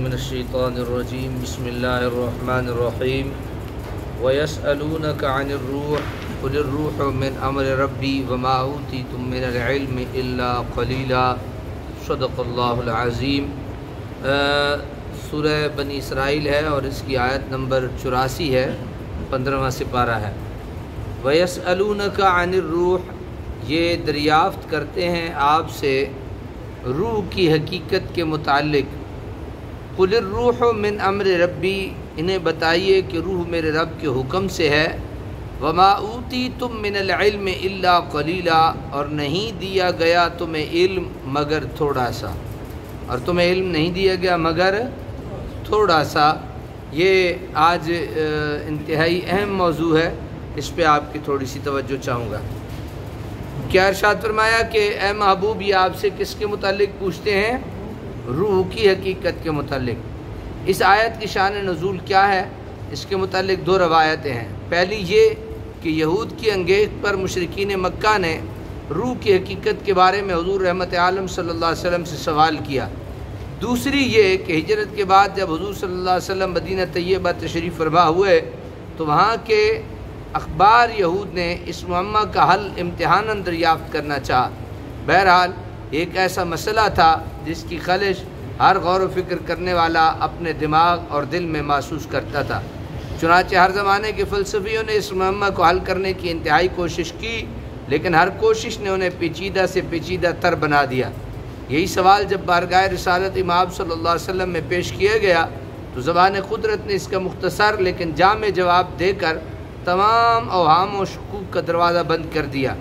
من الشیطان الرجیم بسم اللہ الرحمن الرحیم وَيَسْأَلُونَكَ عَنِ الرُّوحِ قُلِ الرُّوحُ مِنْ أَمْرِ رَبِّي وَمَا أُوتِيتُم مِّنَ الْعِلْمِ إِلَّا قَلِيلًا صدق اللہ العظیم۔ سورہ بنی اسرائیل ہے اور اس کی آیت نمبر 84 ہے، 15واں سپارہ ہے۔ وَيَسْأَلُونَكَ عَنِ الرُّوحِ، یہ دریافت کرتے ہیں آپ سے روح کی حقیقت کے متعلق۔ قُلِ الرُّوحُ مِنْ أَمْرِ رَبِّي، انہیں بتائیے کہ روح میرے رب کے حکم سے ہے۔ وَمَا أُوتِيتُم مِّنَ الْعِلْمِ إِلَّا قَلِيلًا، اور نہیں دیا گیا تمہیں علم مگر تھوڑا سا، اور تمہیں علم نہیں دیا گیا مگر تھوڑا سا۔ یہ آج انتہائی اہم موضوع ہے، اس پہ آپ کی تھوڑی سی توجہ چاہوں گا۔ کیا ارشاد فرمایا کہ اے محبوب یہ آپ سے کس کے متعلق پوچھتے ہیں؟ روح کی حقیقت کے متعلق۔ اس آیت کی شان نزول کیا ہے؟ اس کے متعلق دو روایتیں ہیں۔ پہلی یہ کہ یہود کی انگیز پر مشرکین مکہ نے روح کی حقیقت کے بارے میں حضور رحمت عالم صلی اللہ علیہ وسلم سے سوال کیا۔ دوسری یہ کہ ہجرت کے بعد جب حضور صلی اللہ علیہ وسلم مدینہ طیبہ تشریف فرما ہوئے تو وہاں کے اخبار یہود نے اس معمہ کا حل امتحاناً دریافت کرنا چاہا۔ بہرحال ایک ایسا مسئلہ تھا جس کی خلش ہر غور و فکر کرنے والا اپنے دماغ اور دل میں محسوس کرتا تھا۔ چنانچہ ہر زمانے کے فلسفیوں نے اس معمہ کو حل کرنے کی انتہائی کوشش کی، لیکن ہر کوشش نے انہیں پیچیدہ سے پیچیدہ تر بنا دیا۔ یہی سوال جب بارگاہ رسالت امام صلی اللہ علیہ وسلم میں پیش کیا گیا تو زبان قدرت نے اس کا مختصر لیکن جامع جواب دے کر تمام اوہام و شکوک کا دروازہ بند کر دیا۔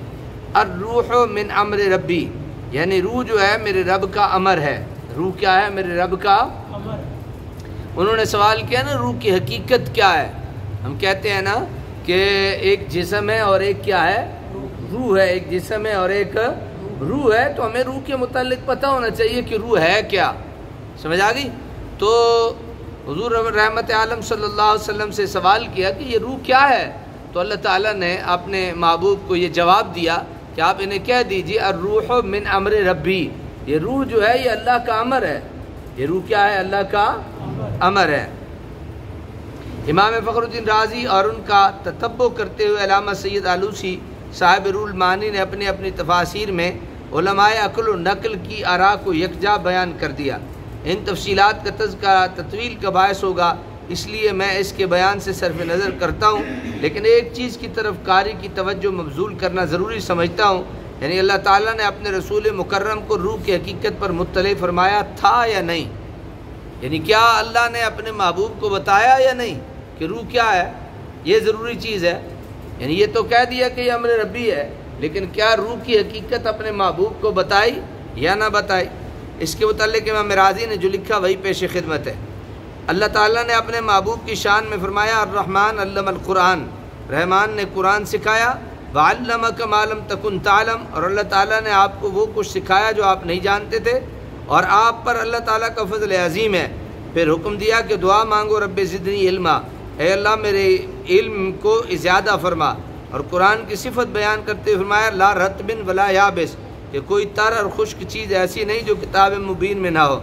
الروح من امر ربی، یعنی روح جو ہے میرے رب کا امر ہے۔ روح کیا ہے؟ میرے رب کا امر۔ انہوں نے سوال کیا نا روح کی حقیقت کیا ہے؟ ہم کہتے ہیں نا کہ ایک جسم ہے اور ایک کیا ہے؟ روح ہے۔ ایک جسم ہے اور ایک روح ہے، تو ہمیں روح کے متعلق پتہ ہونا چاہیے کہ روح ہے کیا۔ سمجھ آ گئی؟ تو حضور رحمت عالم صلی اللہ علیہ وسلم سے سوال کیا کہ یہ روح کیا ہے؟ تو اللہ تعالیٰ نے اپنے محبوب کو یہ جواب دیا کہ آپ انہیں کہہ دیجیے الروح من امر ربی، یہ روح جو ہے یہ اللہ کا امر ہے۔ یہ روح کیا ہے؟ اللہ کا امر ہے۔ امام فخر الدین رازی اور ان کا تتبع کرتے ہوئے علامہ سید آلوسی صاحب روح المعانی نے اپنی تفاسیر میں علماء عقل و نقل کی آراء کو یکجا بیان کر دیا۔ ان تفصیلات کا تذکرہ تطویل کا باعث ہوگا، اس لیے میں اس کے بیان سے صرف نظر کرتا ہوں، لیکن ایک چیز کی طرف قاری کی توجہ مبذول کرنا ضروری سمجھتا ہوں، یعنی اللہ تعالیٰ نے اپنے رسول مکرم کو روح کی حقیقت پر مطلع فرمایا تھا یا نہیں؟ یعنی کیا اللہ نے اپنے محبوب کو بتایا یا نہیں کہ روح کیا ہے؟ یہ ضروری چیز ہے۔ یعنی یہ تو کہہ دیا کہ یہ امر ربی ہے، لیکن کیا روح کی حقیقت اپنے محبوب کو بتائی یا نہ بتائی؟ اس کے متعلق امام رازی نے جو لکھا وہی پیش خدمت ہے۔ اللہ تعالیٰ نے اپنے محبوب کی شان میں فرمایا الرحمن علم القرآن، رحمان نے قرآن سکھایا۔ وعلمک ما لم تکن تعلم، اور اللہ تعالیٰ نے آپ کو وہ کچھ سکھایا جو آپ نہیں جانتے تھے، اور آپ پر اللہ تعالیٰ کا فضل عظیم ہے۔ پھر حکم دیا کہ دعا مانگو رب زدنی علما، اے اللہ میرے علم کو زیادہ فرما۔ اور قرآن کی صفت بیان کرتے فرمایا لا رطب ولا یابس، کہ کوئی تر اور خشک چیز ایسی نہیں جو کتاب مبین میں نہ ہو۔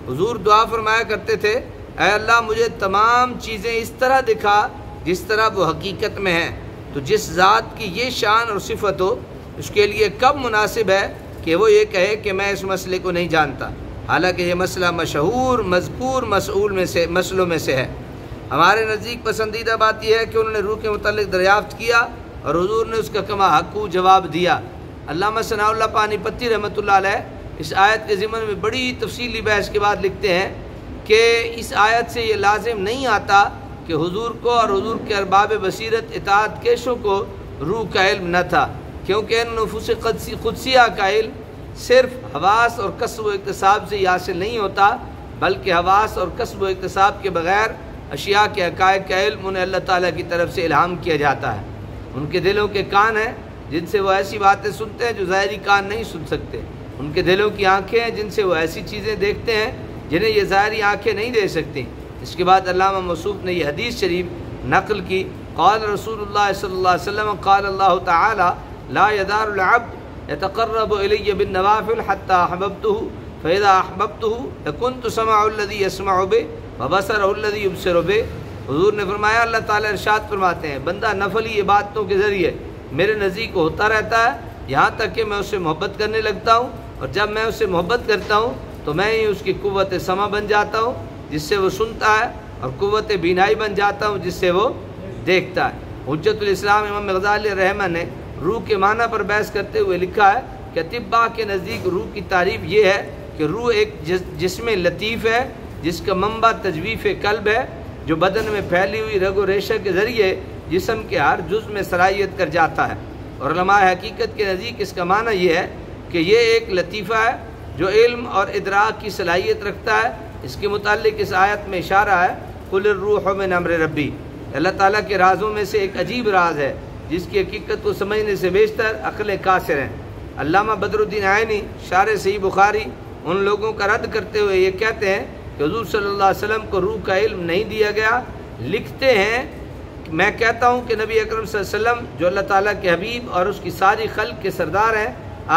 حضور دعا فرمایا کرتے تھے اے اللہ مجھے تمام چیزیں اس طرح دکھا جس طرح وہ حقیقت میں ہیں۔ تو جس ذات کی یہ شان اور صفت ہو اس کے لیے کب مناسب ہے کہ وہ یہ کہے کہ میں اس مسئلے کو نہیں جانتا، حالانکہ یہ مسئلہ مشہور مذکور مسئلوں میں سے ہے۔ ہمارے نزدیک پسندیدہ بات یہ ہے کہ انہوں نے روح کے متعلق دریافت کیا اور حضور نے اس کا کما حقو جواب دیا۔ علامہ ثناء اللہ پانی پتی رحمۃ اللہ علیہ اس آیت کے ضمن میں بڑی تفصیلی بحث کے بعد لکھتے ہیں کہ اس آیت سے یہ لازم نہیں آتا کہ حضور کو اور حضور کے ارباب بصیرت اطاعت کیشوں کو روح کا علم نہ تھا، کیونکہ ان نفوس قدسیہ کا علم صرف حواس اور کسب و اکتساب سے حاصل نہیں ہوتا، بلکہ حواس اور کسب و اکتساب کے بغیر اشیاء کے حقائق کا علم انہیں اللہ تعالیٰ کی طرف سے الہام کیا جاتا ہے۔ ان کے دلوں کے کان ہیں جن سے وہ ایسی باتیں سنتے ہیں جو ظاہری کان نہیں سن سکتے، ان کے دلوں کی آنکھیں ہیں جن سے وہ ایسی چیزیں دیکھتے ہیں جنہیں یہ ظاہری آنکھیں نہیں دیکھ سکتی۔ اس کے بعد علامہ موصوف نے یہ حدیث شریف نقل کی، قال رسول اللہ صلی اللہ علیہ وسلم قال اللہ تعالی لا يزال العبد يتقرب إلي بالنوافل حتى أحببته فَإِذَا أَحْبَبْتُهُ لَكُنْتُ سَمْعَهُ الَّذِي يَسْمَعُ بِهِ وَبَصَرَهُ الَّذِي يُبْصِرُ بِهِ۔ حضور نے فرمایا، اللہ تعالیٰ ارشاد فرماتے ہیں بندہ نفلی عبادتوں کے ذریعے میرے نزدیک ہوتا رہتا ہے یہاں تک کہ میں اس سے محبت کرنے لگتا ہوں، اور جب میں اس سے محبت کرتا ہوں تو میں ہی اس کی قوت سمع بن جاتا ہوں جس سے وہ سنتا ہے، اور قوت بینائی بن جاتا ہوں جس سے وہ دیکھتا ہے۔ حجت الاسلام امام غزالی رحمہ نے روح کے معنی پر بحث کرتے ہوئے لکھا ہے کہ اطباء کے نزدیک روح کی تعریف یہ ہے کہ روح ایک جسم لطیف ہے جس کا منبع تجویف قلب ہے، جو بدن میں پھیلی ہوئی رگ و ریشہ کے ذریعے جسم کے ہر جز میں سرایت کر جاتا ہے۔ اور علماء حقیقت کے نزدیک اس کا معنی یہ ہے کہ یہ ایک لطیفہ ہے جو علم اور ادراک کی صلاحیت رکھتا ہے۔ اس کے متعلق اس آیت میں اشارہ ہے، قُلِ الرُّوحُ مِنْ أَمْرِ رَبِّي۔ اللہ تعالیٰ کے رازوں میں سے ایک عجیب راز ہے جس کی حقیقت کو سمجھنے سے بیشتر عقل قاصر ہیں۔ علامہ بدر الدین عینی شارح صحیح بخاری ان لوگوں کا رد کرتے ہوئے یہ کہتے ہیں کہ حضور صلی اللہ علیہ وسلم کو روح کا علم نہیں دیا گیا۔ لکھتے ہیں، میں کہتا ہوں کہ نبی اکرم صلی اللہ علیہ وسلم جو اللہ تعالیٰ کے حبیب اور اس کی ساری خلق کے سردار ہیں،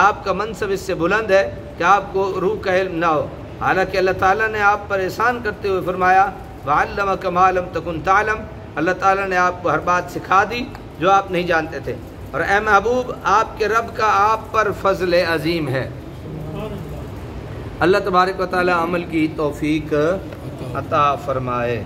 آپ کا منصب اس سے بلند ہے کہ آپ کو روح کا علم نہ ہو، حالانکہ اللہ تعالیٰ نے آپ پر احسان کرتے ہوئے فرمایا وَعَلَّمَكَ مَا لَمْ تَكُنْ تَعْلَمْ۔ اللہ تعالیٰ نے آپ کو ہر بات سکھا دی جو آپ نہیں جانتے تھے، اور اے محبوب آپ کے رب کا آپ پر فضل عظیم ہے۔ اللہ تبارک و تعالیٰ عمل کی توفیق عطا فرمائے۔